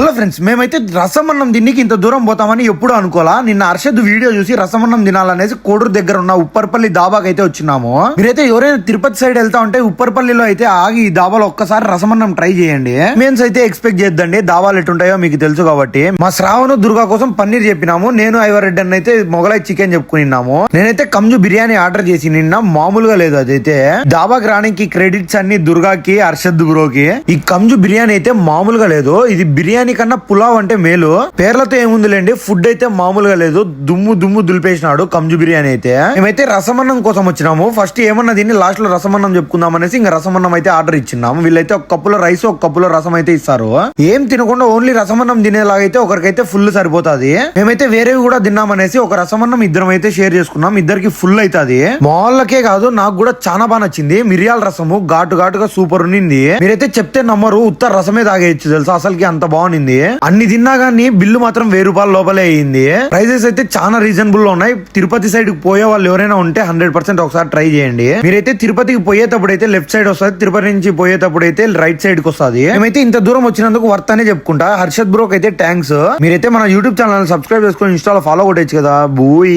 Hello friends, మేమైతే రసమన్నం తిన్నికి ఇంత దూరం పోతామని ఎప్పుడు అనుకోలా. నిన్న అర్షద్ వీడియో చూసి రసమన్నం తినాలనేసి కోడూరు దగ్గర ఉన్న ఉప్పర్పల్లి దాబాకి అయితే వచ్చినాము. మీరైతే ఎవరైనా తిరుపతి సైడ్ వెళ్తా ఉంటే ఉప్పర్పల్లిలో అయితే ఆగి ఈ దాబాలో ఒక్కసారి రసమన్నం ట్రై చేయండి. మెయిన్స్ అయితే ఎక్స్పెక్ట్ చేద్దండి, దాబాలు ఎట్టుంటాయో మీకు తెలుసు కాబట్టి. మా శ్రావణ్ దుర్గా కోసం పన్నీర్ చెప్పినాము, నేను ఐవరెడ్డి అని అయితే మొగలై చికెన్ చెప్పుకున్నాము. నేనైతే కంజు బిర్యానీ ఆర్డర్ చేసి నిన్న మామూలుగా లేదు. అదైతే దాబాకి రానికి క్రెడిట్స్ అన్ని దుర్గాకి, అర్షద్ బ్రోకి. ఈ కంజు బిర్యానీ అయితే మామూలుగా లేదు. ఇది బిర్యానీ కన్నా పులావ్ అంటే మేలు. పేర్లతో ఏముందిలేండి, ఫుడ్ అయితే మామూలుగా లేదు. దుమ్ము దుమ్ము దులిపేసినాడు కంజు బిర్యానీ అయితే. మేమైతే రసమన్నం కోసం వచ్చినాము. ఫస్ట్ ఏమన్నా దీన్ని లాస్ట్ లో రసమన్నం చెప్పుకుందాం అనేసి ఇంకా రసమన్నం అయితే ఆర్డర్ ఇచ్చినాము. వీళ్ళైతే ఒక కప్పులో రైస్, ఒక కప్పులో రసం అయితే ఇస్తారు. ఏం తినకుండా ఓన్లీ రసమన్నం తినేలాగైతే ఒకరికైతే ఫుల్ సరిపోతాది. మేమైతే వేరేవి కూడా తిన్నామనేసి ఒక రసమన్నం ఇద్దరం అయితే షేర్ చేసుకున్నాం. ఇద్దరికి ఫుల్ అవుతుంది. మా వాళ్ళకే కాదు, నాకు కూడా చాలా బాగా నచ్చింది. మిరియాల రసము ఘాటు ఘాటుగా సూపర్ ఉన్నింది. మీరైతే చెప్తే నమ్మరు, ఉత్త రసమే తాగేయచ్చు తెలుసా, అసలుకి అంత బాగుంది. అన్ని తిన్నా గానీ బిల్లు మాత్రం ₹1000 లోపలే అయ్యింది. ప్రైజెస్ అయితే చాలా రీజనబుల్ లో ఉన్నాయి. తిరుపతి సైడ్ కి పోయే వాళ్ళు ఎవరైనా ఉంటే 100% ఒకసారి ట్రై చేయండి. మీరైతే తిరుపతికి పోయేటప్పుడు అయితే లెఫ్ట్ సైడ్ వస్తుంది, తిరుపతి నుంచి పోయేటప్పుడు అయితే రైట్ సైడ్ కి వస్తుంది. మేమైతే ఇంత దూరం వచ్చినందుకు వర్త్ అనే చెప్పుకుంటా. హర్షద్ బ్రోక్ అయితే థ్యాంక్స్. మీరైతే మన యూట్యూబ్ ఛానల్ సబ్స్క్రైబ్ చేసుకొని ఇన్స్టాలో ఫాలో కొట్టచ్చు కదా. బూయ్.